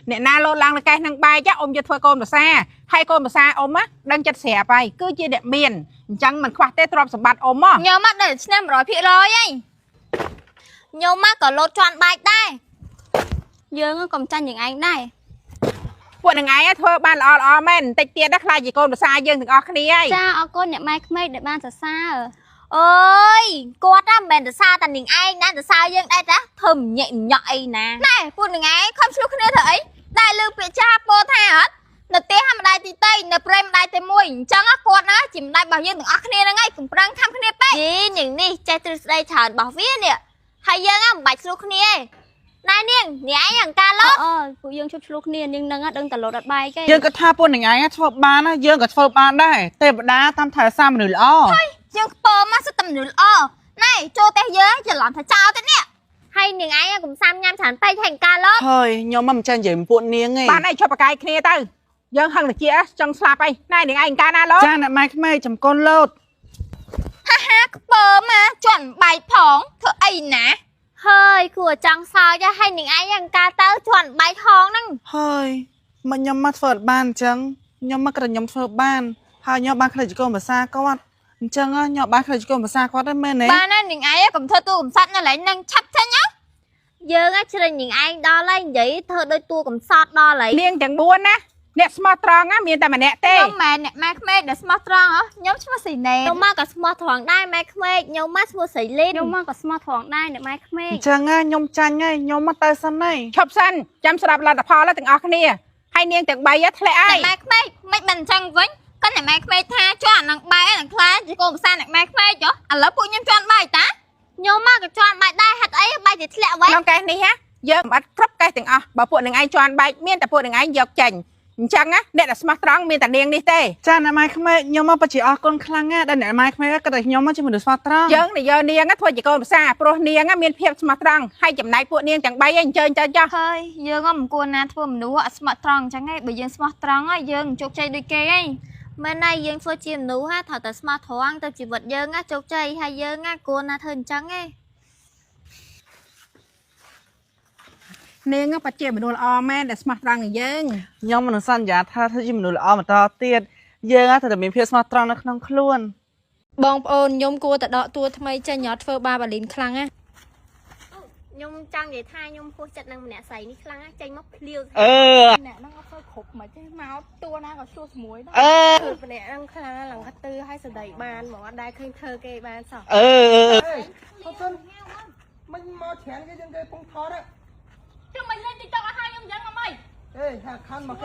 nè na lô lăng là cái năng bay chắc ôm cho thôi con mà xa hay con mà xa ôm á đang chặt xẻ bay cứ chia đẹp miền chẳng mình khoác tết trộm sập bạt ôm á nhớ mắt để xem rồi phía rồi ấy nhớ mắt có lột tròn bạch đây dương còn tranh những anh đâyพวกยังไงอะเธอบ้านออแม่นติดเตียนักลายจีโกนภาษาเยิงถึงออกนี่ไอ้ cha ở con nhà mai mấy để ban xa ơi cô đã bèn từ xa tận những anh đang từ xa dương đây đã thầm nhẹ nhọi nè này phụ những anh không chịu khné thấy đại lương bị cha po thay hết nè té ham đại tì tây nè prem đại tì môi chẳng á cô nó chìm đại bảo dương từng ở khné ngay cùng prang tham khné pe gì những đi chạy từ đây chờ bảo viết nè hay dương á bạch chịu khné nãy niên nhảyอย่างการลบผู้ยังชุดลูกเนียนยังนั่งดึงตลอดใบแก យើងក៏ថាពួកនឹងឯងធ្វើបានណាយើងក៏ធ្វើបានដែរទេវតាតាមថែសាមនុស្សល្អយើងពើមកសិតតែមនុស្សល្អណែចូលតែយើងច្រឡំថាចោលទៅនេះហើយនាងឯងកុំសាំញ៉ាំច្រើនពេកthànhការលបហើយខ្ញុំមិនចាញ់និយាយពួកនាងទេបានឯងជប់បកាយគ្នាទៅយើងហឹងតិចចង់ស្លាប់អីណែនាងឯងការណាលោចាអ្នកម៉ែក្មេចំកូនលោតហាហាពើមកជន់បាយផងធ្វើអីណាហើយគួរចង់សើចឲ្យនាងឯងយ៉ាងការទៅជន់បាយថងហ្នឹងហើយមកខ្ញុំមកធ្វើបានអញ្ចឹងខ្ញុំមកក្រខ្ញុំធ្វើបានហើយខ្ញុំបានខ្លិចកូនភាសាគាត់អញ្ចឹងខ្ញុំបានខ្លិចកូនភាសាគាត់ដែរមែនទេបានហើយនាងឯងកុំធ្វើតួកំសត់នៅឡើយនឹងឆាប់ចេញណាយើងជ្រើនាងឯងដល់ហើយនិយាយធ្វើដូចតួកំសត់ដល់ហើយនាងទាំង4ណាអ្នកស្មោះត្រង់ណាមានតែម្នាក់ទេខ្ញុំម៉ែអ្នកម៉ែក្មេកដែលស្មោះត្រង់ខ្ញុំឈ្មោះសីណែខ្ញុំមកក៏ស្មោះត្រង់ដែរម៉ែក្មេកខ្ញុំមកឈ្មោះសីលីនខ្ញុំមកក៏ស្មោះត្រង់ដែរអ្នកម៉ែក្មេកអញ្ចឹងខ្ញុំចាញ់ហើយខ្ញុំមកទៅសិនហើយឈប់សិនចាំស្ដាប់លទ្ធផលទាំងអស់គ្នាហើយនាងទាំង3ធ្លាក់ហើយម៉ែក្មេកមិនបានអញ្ចឹងវិញគាត់អ្នកម៉ែក្មេកថាជន់នឹងបែនឹងខ្លាចកូនភាសាអ្នកម៉ែក្មេកចុះឥឡូវពួកខ្ញុំជន់បាយតាខ្ញុំមកក៏ជន់បាយដែរហិតអីបាយទៅធ្លាក់វិញក្នុងកេះនេះយើងមិនបាត់គ្រប់កេះទាំងអស់បើពួកនឹងឯងជន់បាយមានតែពួកនឹងឯងយកចេញអញ្ចឹងណាអ្នកដែលស្មោះត្រង់មានតែនាងនេះទេចាអ្នកម៉ែក្មេកខ្ញុំមកបជាអរគុណខ្លាំងណាស់ដែលអ្នកម៉ែក្មេកក៏តែខ្ញុំមកជាមនុស្សស្មោះត្រង់យើងនិយាយនាងធ្វើជាកូនភាសាព្រោះនាងមានភាពស្មោះត្រង់ហើយចំណែកពួកនាងទាំង3ឯងអញ្ជើញទៅចុះហើយយើងមិនគួរណាធ្វើមនុស្សអត់ស្មោះត្រង់អញ្ចឹងឯងបើយើងស្មោះត្រង់យើងជោគជ័យដូចគេឯងមែនហើយយើងធ្វើជាមនុស្សត្រូវតែស្មោះត្រង់ទៅជីវិតយើងជោគជ័យហើយយើងគួរណាធ្វើអញ្ចឹងឯងនាងបជាមនុស្សល្អមែនដែលស្មោះត្រង់នឹងយើងខ្ញុំមិនសន្យាថាធ្វើជាមនុស្សល្អបន្តទៀតយើងត្រូវតែមានភាពស្មោះត្រង់នៅក្នុងខ្លួនបងប្អូនខ្ញុំគួរតែដកតួថ្មីចេញញ៉ាត់ធ្វើបាបាលីនខ្លាំងណាខ្ញុំចង់និយាយថាខ្ញុំពោះចិត្តនឹងម្នាក់ស្រីនេះខ្លាំងណាចេញមកភ្លាវអ្នកហ្នឹងអត់ទៅគ្រប់មកចេះមកតួណាក៏ឆ្លោះជាមួយដែរគឺម្នាក់ហ្នឹងខ្លាំងឡើងកតឺឲ្យសដីបានមកអត់ដែរឃើញធ្វើគេបានសោះហូសិនមិនមកច្រើនគេយើងគេពងថតខ្ញុំមិនលេង TikTok ឲ្យខ្ញុំយ៉ាងម៉េចអេថាខាន់មក